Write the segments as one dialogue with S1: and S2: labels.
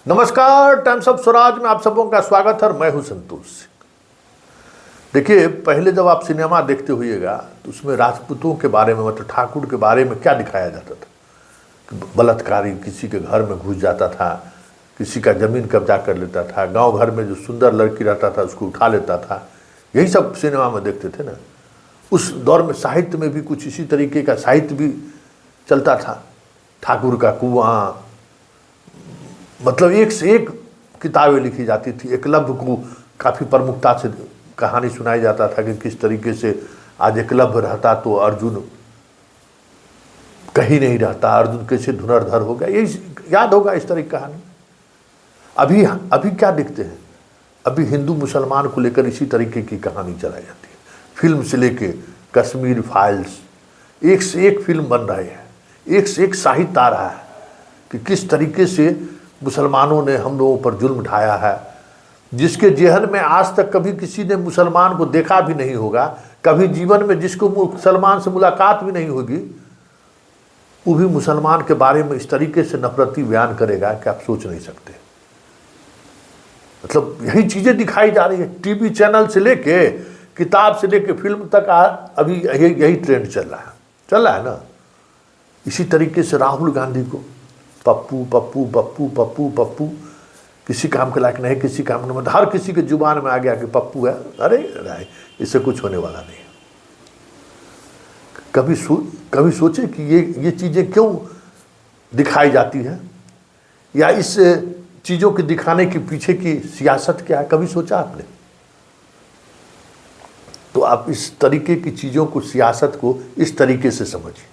S1: नमस्कार, times of Swaraj में आप सबों का स्वागत है और मैं हूं संतोष सिंह। देखिए, पहले जब आप सिनेमा देखते होइएगा तो उसमें राजपूतों के बारे में, मतलब ठाकुर के बारे में क्या दिखाया जाता था कि बलात्कारी किसी के घर में घुस जाता था, किसी का जमीन कब्जा कर लेता था, गांव घर में जो सुंदर लड़की रहता था उसको उठा लेता था। यही सब सिनेमा में देखते थे ना। उस दौर में साहित्य में भी कुछ इसी तरीके का साहित्य भी चलता था। ठाकुर का कुआं, मतलब एक से एक किताबें लिखी जाती थी। एकलव्य को काफ़ी प्रमुखता से कहानी सुनाई जाता था कि किस तरीके से आज एकलव्य रहता तो अर्जुन कहीं नहीं रहता, अर्जुन कैसे धुरंधर हो गया, ये याद होगा इस तरह की कहानी। अभी क्या देखते हैं, अभी हिंदू मुसलमान को लेकर इसी तरीके की कहानी चलाई जाती है। फिल्म से लेके कश्मीर फाइल्स, एक से एक फिल्म बन रहे हैं, एक से एक साहित्य आ रहा है कि किस तरीके से मुसलमानों ने हम लोगों पर जुल्म ढाया है। जिसके जेहन में आज तक कभी किसी ने मुसलमान को देखा भी नहीं होगा, कभी जीवन में जिसको मुसलमान से मुलाकात भी नहीं होगी, वो भी मुसलमान के बारे में इस तरीके से नफरती बयान करेगा कि आप सोच नहीं सकते। मतलब यही चीज़ें दिखाई जा रही है, टीवी चैनल से लेके, किताब से लेके फिल्म तक। अभी यही ट्रेंड चल रहा है ना। इसी तरीके से राहुल गांधी को पप्पू पप्पू पप्पू पप्पू पप्पू, किसी काम के लायक नहीं, किसी काम में, मतलब हर किसी के जुबान में आ गया कि पप्पू है। अरे राय, इससे कुछ होने वाला नहीं है। कभी सोचे कि ये चीज़ें क्यों दिखाई जाती हैं, या इस चीज़ों के दिखाने के पीछे की सियासत क्या है, कभी सोचा आपने? तो आप इस तरीके की चीज़ों को, सियासत को इस तरीके से समझिए।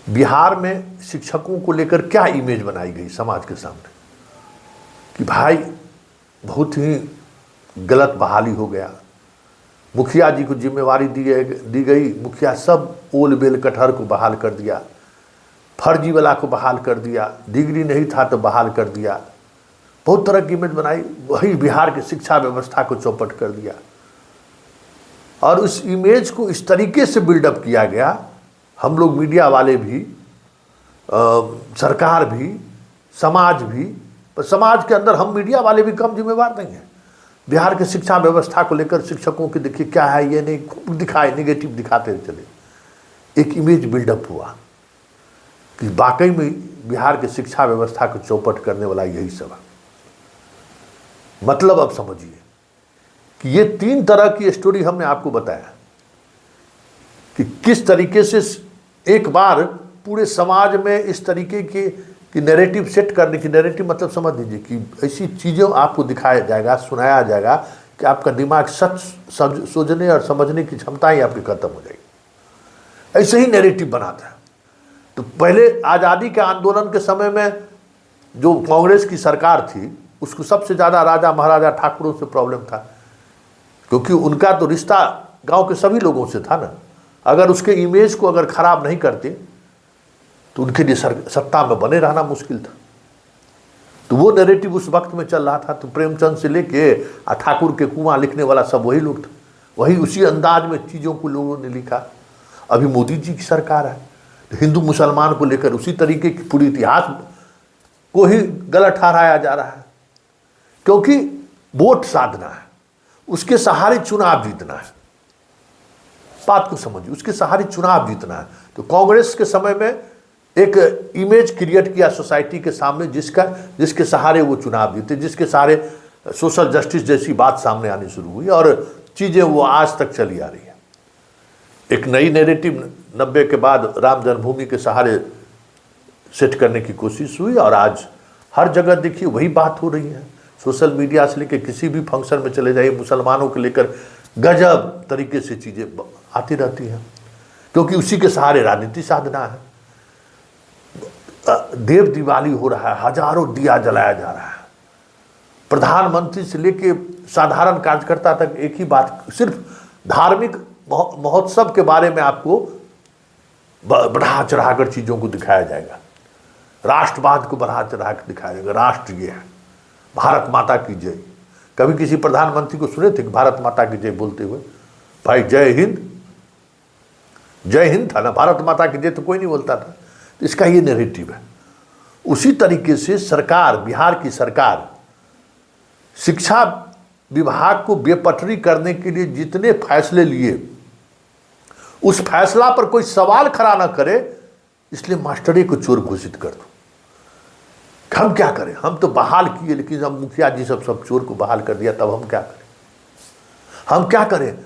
S1: बिहार में शिक्षकों को लेकर क्या इमेज बनाई गई समाज के सामने कि भाई बहुत ही गलत बहाली हो गया। मुखिया जी को जिम्मेवारी दी गई, मुखिया सब ओल बेल कटहर को बहाल कर दिया, फर्जी वाला को बहाल कर दिया, डिग्री नहीं था तो बहाल कर दिया, बहुत तरह की इमेज बनाई। वही बिहार की शिक्षा व्यवस्था को चौपट कर दिया। और उस इमेज को इस तरीके से बिल्डअप किया गया, हम लोग मीडिया वाले भी, सरकार भी, समाज भी, पर समाज के अंदर हम मीडिया वाले भी कम जिम्मेवार नहीं हैं। बिहार के शिक्षा व्यवस्था को लेकर शिक्षकों के देखिए क्या है, ये नहीं दिखाए, नेगेटिव दिखाते चले। एक इमेज बिल्डअप हुआ कि वाकई में बिहार के शिक्षा व्यवस्था को चौपट करने वाला यही सब है। मतलब अब समझिए कि ये 3 तरह की स्टोरी हमने आपको बताया कि किस तरीके से एक बार पूरे समाज में इस तरीके की नैरेटिव सेट करने की, नैरेटिव मतलब समझ लीजिए कि ऐसी चीज़ों आपको दिखाया जाएगा, सुनाया जाएगा कि आपका दिमाग सच सोचने और समझने की क्षमता ही आपकी खत्म हो जाएगी। ऐसे ही नैरेटिव बनाता है। तो पहले आज़ादी के आंदोलन के समय में जो कांग्रेस की सरकार थी, उसको सबसे ज़्यादा राजा महाराजा ठाकुरों से प्रॉब्लम था, क्योंकि उनका तो रिश्ता गाँव के सभी लोगों से था ना। अगर उसके इमेज को अगर खराब नहीं करते तो उनके लिए सत्ता में बने रहना मुश्किल था। तो वो नैरेटिव उस वक्त में चल रहा था। तो प्रेमचंद से लेके ठाकुर के कुआं लिखने वाला सब वही लोग थे, वही उसी अंदाज में चीज़ों को लोगों ने लिखा। अभी मोदी जी की सरकार है तो हिंदू मुसलमान को लेकर उसी तरीके की पूरी इतिहास को ही गलत ठहराया जा रहा है, क्योंकि वोट साधना है, उसके सहारे चुनाव जीतना है। बात को समझिए, उसके सहारे चुनाव जीतना है। तो कांग्रेस के समय में एक इमेज क्रिएट किया सोसाइटी के सामने, जिसके सहारे वो चुनाव जीते, जिसके सहारे सोशल जस्टिस जैसी बात सामने आनी शुरू हुई, और चीज़ें वो आज तक चली आ रही है। एक नई नैरेटिव 90 के बाद राम जन्मभूमि के सहारे सेट करने की कोशिश हुई, और आज हर जगह देखिए वही बात हो रही है। सोशल मीडिया से लेकर किसी भी फंक्शन में चले जाइए, मुसलमानों को लेकर गजब तरीके से चीज़ें आती रहती हैं, क्योंकि उसी के सहारे राजनीति साधना है। देव दिवाली हो रहा है, हजारों दिया जलाया जा रहा है। प्रधानमंत्री से लेके साधारण कार्यकर्ता तक एक ही बात, सिर्फ धार्मिक महोत्सव के बारे में आपको बढ़ा चढ़ाकर चीज़ों को दिखाया जाएगा। राष्ट्रवाद को बढ़ा चढ़ा कर दिखाया जाएगा। राष्ट्र ये है, भारत माता की जय। कभी किसी प्रधानमंत्री को सुने थे कि भारत माता की जय बोलते हुए? भाई जय हिंद था ना, भारत माता की जय तो कोई नहीं बोलता था। तो इसका ये नैरेटिव है। उसी तरीके से सरकार, बिहार की सरकार शिक्षा विभाग को बेपटरी करने के लिए जितने फैसले लिए, उस फैसला पर कोई सवाल खड़ा ना करे, इसलिए मास्टरी को चोर घोषित कर दो। हम क्या करें? हम तो बहाल किए, लेकिन हम मुखिया जी सब चोर को बहाल कर दिया, तब हम क्या करें? हम क्या करें?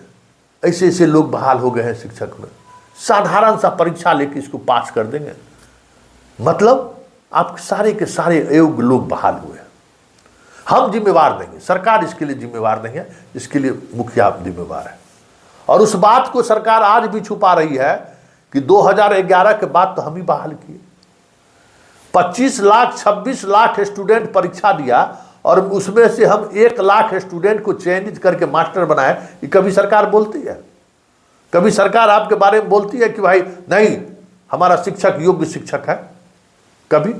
S1: ऐसे ऐसे लोग बहाल हो गए हैं शिक्षक में, साधारण सा परीक्षा लेके इसको पास कर देंगे, मतलब आप सारे के सारे अयोग्य लोग बहाल हुए। हम जिम्मेवार नहीं है, सरकार इसके लिए जिम्मेवार नहीं है, इसके लिए मुखिया जिम्मेवार है। और उस बात को सरकार आज भी छुपा रही है कि 2011 के बाद तो हम ही बहाल किए। 25 लाख 26 लाख स्टूडेंट परीक्षा दिया और उसमें से हम 1 लाख स्टूडेंट को चयनित करके मास्टर बनाए। ये कभी सरकार बोलती है? कभी सरकार आपके बारे में बोलती है कि भाई नहीं, हमारा शिक्षक योग्य शिक्षक है? कभी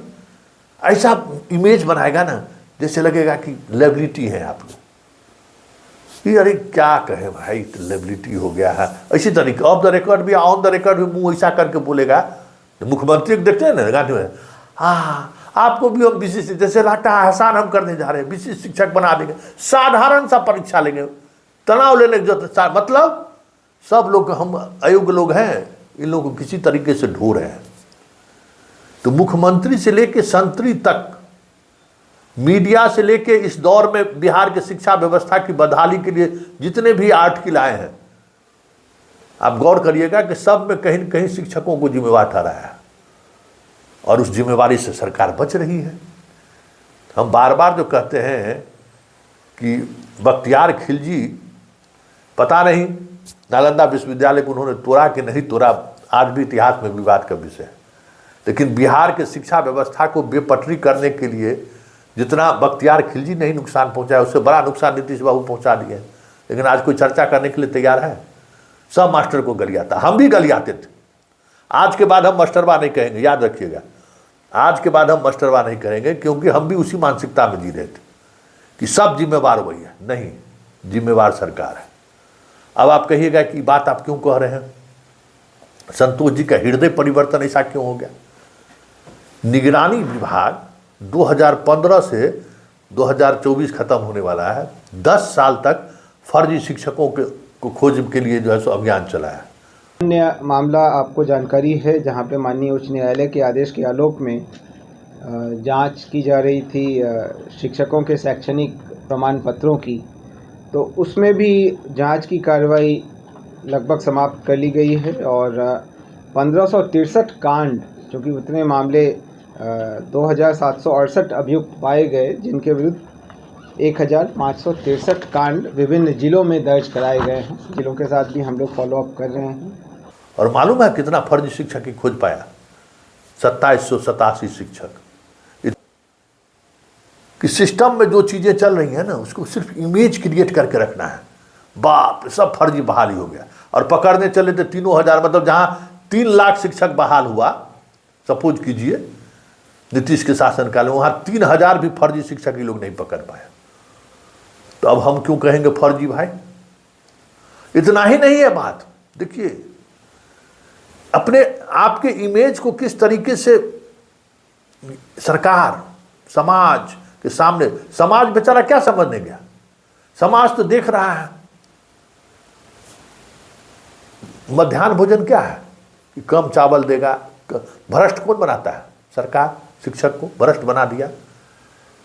S1: ऐसा इमेज बनाएगा ना, जैसे लगेगा कि लेबिलिटी है आप लोग। अरे क्या कहे भाई, तो लेबिलिटी हो गया है। इसी तरीके ऑफ द रिकॉर्ड भी, ऑन द रिकॉर्ड भी मुंह ऐसा करके बोलेगा। मुख्यमंत्री को देखते हैं ना गांधी में, हाँ आपको भी हम विशिष्ट, जैसे लगता है आसान हम करने जा रहे हैं, विशिष्ट शिक्षक बना देंगे, साधारण सा परीक्षा लेंगे, तनाव लेने की जरूरत, मतलब सब लोग हम अयोग्य लोग हैं, इन लोगों को किसी तरीके से ढो रहे हैं। तो मुख्यमंत्री से लेके संतरी तक, मीडिया से लेके इस दौर में बिहार के शिक्षा व्यवस्था की बदहाली के लिए जितने भी आर्टिकल आए हैं, आप गौर करिएगा कि सब में कहीं न कहीं शिक्षकों को जिम्मेवार ठहराया है, और उस जिम्मेवारी से सरकार बच रही है। हम बार बार जो कहते हैं कि बख्तियार खिलजी, पता नहीं नालंदा विश्वविद्यालय को उन्होंने तोड़ा कि नहीं तोड़ा, आज भी इतिहास में विवाद का विषय है, लेकिन बिहार के शिक्षा व्यवस्था को बेपटरी करने के लिए जितना बख्तियार खिलजी नहीं नुकसान पहुंचाया, उससे बड़ा नुकसान नीतीश बाबू पहुंचा दिए। लेकिन आज कोई चर्चा करने के लिए तैयार है? सब मास्टर को गलियाता, हम भी गलियाते थे। आज के बाद हम मास्टरवा नहीं कहेंगे, याद रखिएगा, आज के बाद हम मास्टरवा नहीं कहेंगे, क्योंकि हम भी उसी मानसिकता में जी रहे थे कि सब जिम्मेवार वही है। नहीं, जिम्मेवार सरकार है। अब आप कहिएगा कि बात आप क्यों कह रहे हैं? संतोष जी का हृदय परिवर्तन ऐसा क्यों हो गया? निगरानी विभाग 2015 से 2024 खत्म होने वाला है, 10 साल तक फर्जी शिक्षकों को खोज के लिए जो है सो अभियान चला है।
S2: अन्य मामला आपको जानकारी है जहां पे माननीय उच्च न्यायालय के आदेश के आलोक में जांच की जा रही थी शिक्षकों के शैक्षणिक प्रमाण पत्रों की, तो उसमें भी जांच की कार्रवाई लगभग समाप्त कर ली गई है और 1563 कांड, जो कि उतने मामले 2768 अभियुक्त पाए गए, जिनके विरुद्ध 1563 कांड विभिन्न जिलों में दर्ज कराए गए हैं। जिलों के साथ भी हम लोग फॉलोअप कर रहे हैं।
S1: और मालूम है कितना फर्जी शिक्षक की खोज पाया? 2787 शिक्षक। कि सिस्टम में जो चीजें चल रही हैं ना, उसको सिर्फ इमेज क्रिएट करके रखना है। बाप, सब फर्जी बहाली हो गया। और पकड़ने चले थे 3000, मतलब जहां 3 लाख शिक्षक बहाल हुआ, सपोज कीजिए नीतीश के शासनकाल में, वहां 3000 भी फर्जी शिक्षक ही लोग नहीं पकड़ पाए। तो अब हम क्यों कहेंगे फर्जी भाई? इतना ही नहीं है बात, देखिए अपने आपके इमेज को किस तरीके से सरकार समाज के सामने, समाज बेचारा क्या समझने गया? समाज तो देख रहा है। मध्याह्न भोजन क्या है कि कम चावल देगा। भ्रष्ट कौन बनाता है? सरकार। शिक्षक को भ्रष्ट बना दिया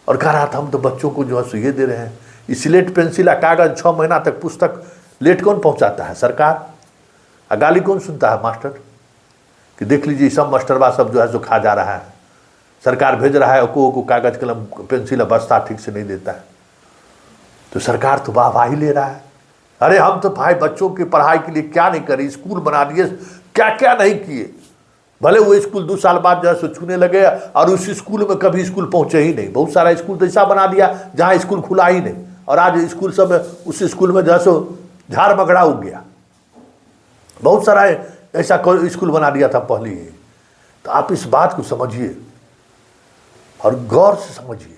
S1: और कह रहा था हम तो बच्चों को जो है सो ये दे रहे हैं। स्लेट पेंसिल कागज 6 महीना तक पुस्तक लेट कौन पहुंचाता है? सरकार। गाली कौन सुनता है? मास्टर। कि देख लीजिए सब मास्टरवा सब जो है सो खा जा रहा है, सरकार भेज रहा है, को कागज कलम पेंसिल बस्ता ठीक से नहीं देता है। तो सरकार तो वाहवाही ले रहा है। अरे हम तो भाई बच्चों की पढ़ाई के लिए क्या नहीं करे, स्कूल बना दिए, क्या क्या नहीं किए। भले वो स्कूल 2 साल बाद जो है सो छूने लगे और उस स्कूल में कभी स्कूल पहुंचे ही नहीं। बहुत सारा स्कूल तो ऐसा बना दिया जहाँ स्कूल खुला ही नहीं, और आज स्कूल सब उस स्कूल में जो है सो झाड़ मगड़ा उग गया। बहुत सारा ऐसा स्कूल बना दिया था पहले ही। तो आप इस बात को समझिए और गौर से समझिए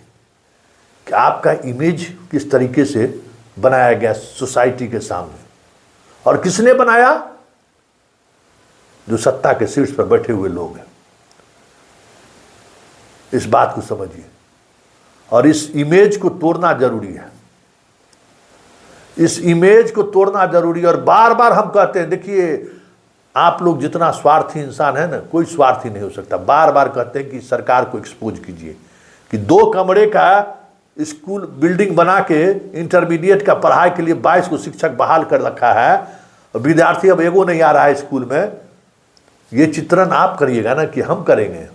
S1: कि आपका इमेज किस तरीके से बनाया गया सोसाइटी के सामने, और किसने बनाया? जो सत्ता के शीर्ष पर बैठे हुए लोग हैं। इस बात को समझिए, और इस इमेज को तोड़ना जरूरी है, इस इमेज को तोड़ना जरूरी है। और बार बार हम कहते हैं, देखिए आप लोग जितना स्वार्थी इंसान है ना, कोई स्वार्थी नहीं हो सकता। बार बार कहते हैं कि सरकार को एक्सपोज कीजिए कि 2 कमरे का स्कूल बिल्डिंग बना के इंटरमीडिएट का पढ़ाई के लिए 22 को शिक्षक बहाल कर रखा है, और विद्यार्थी अब एगो नहीं आ रहा है स्कूल में। ये चित्रण आप करिएगा ना कि हम करेंगे?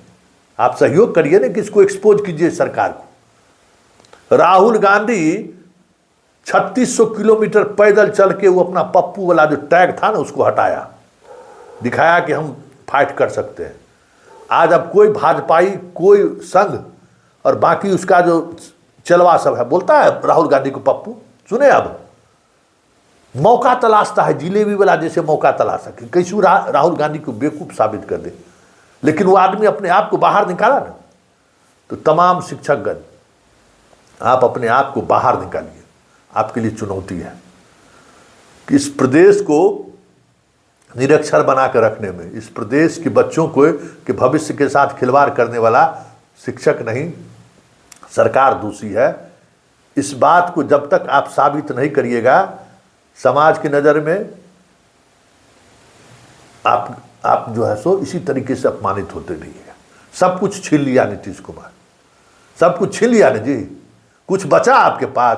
S1: आप सहयोग करिए ना कि इसको एक्सपोज कीजिए सरकार को। राहुल गांधी 3600 किलोमीटर पैदल चल के वो अपना पप्पू वाला जो टैग था ना उसको हटाया, दिखाया कि हम फाइट कर सकते हैं। आज अब कोई भाजपाई, कोई संघ और बाकी उसका जो चलवा सब है बोलता है राहुल गांधी को पप्पू। सुने, अब मौका तलाशता है, जिलेबी वाला जैसे मौका तलाशा कि कैसे राहुल गांधी को बेवकूफ साबित कर दे। लेकिन वो आदमी अपने आप को बाहर निकाला ना। तो तमाम शिक्षकगण, आप अपने आप को बाहर निकालिए। आपके लिए चुनौती है कि इस प्रदेश को निरक्षर बना कर रखने में, इस प्रदेश के बच्चों को के भविष्य के साथ खिलवाड़ करने वाला शिक्षक नहीं, सरकार दोषी है। इस बात को जब तक आप साबित नहीं करिएगा, समाज की नज़र में आप जो है सो इसी तरीके से अपमानित होते रहिएगा। सब कुछ छीन लिया नीतीश कुमार, सब कुछ छीन लिया ना जी। कुछ बचा आपके पास?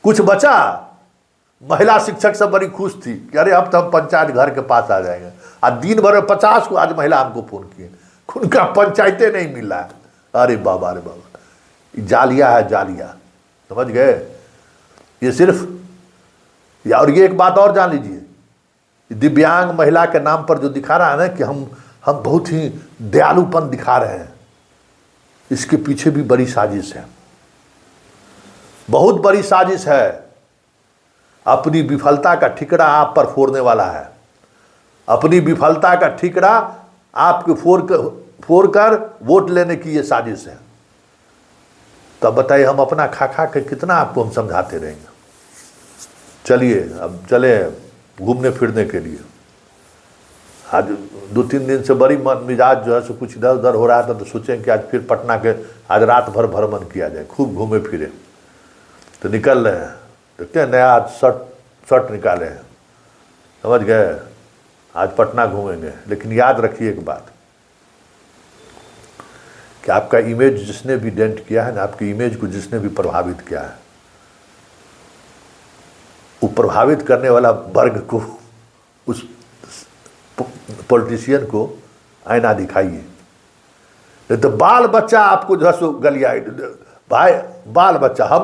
S1: कुछ बचा? महिला शिक्षक सब बड़ी खुश थी कि अरे अब तो हम पंचायत घर के पास आ जाएंगे। आज दिन भर में 50 को आज महिला हमको फोन किए, उनका पंचायतें नहीं मिल रहा है। अरे बाबा, अरे बाबा, जालिया है, जालिया, समझ गए? ये सिर्फ और ये एक बात और जान लीजिए, दिव्यांग महिला के नाम पर जो दिखा रहा है ना कि हम बहुत ही दयालुपन दिखा रहे हैं, इसके पीछे भी बड़ी साजिश है, बहुत बड़ी साजिश है। अपनी विफलता का ठिकरा आप पर फोड़ने वाला है, अपनी विफलता का ठिकरा आपके फोड़कर वोट लेने की ये साजिश है। तब बताइए हम अपना खा के कितना आपको हम समझाते रहेंगे। चलिए अब चले घूमने फिरने के लिए। आज 2-3 दिन से बड़ी मन मिजाज जो है सो कुछ इधर उधर हो रहा था, तो सोचें कि आज फिर पटना के आज रात भर भ्रमण किया जाए, खूब घूमे फिरे। तो निकल रहे हैं, देखते हैं नया आज शर्ट निकाले हैं, समझ गए? आज पटना घूमेंगे। लेकिन याद रखिए एक बात कि आपका इमेज जिसने भी डेंट किया है ना, आपकी इमेज को जिसने भी प्रभावित किया है, वो प्रभावित करने वाला वर्ग को, उस पॉलिटिशियन को आईना दिखाइए। नहीं तो बाल बच्चा आपको जो है सो गलिया भाई, बाल बच्चा हम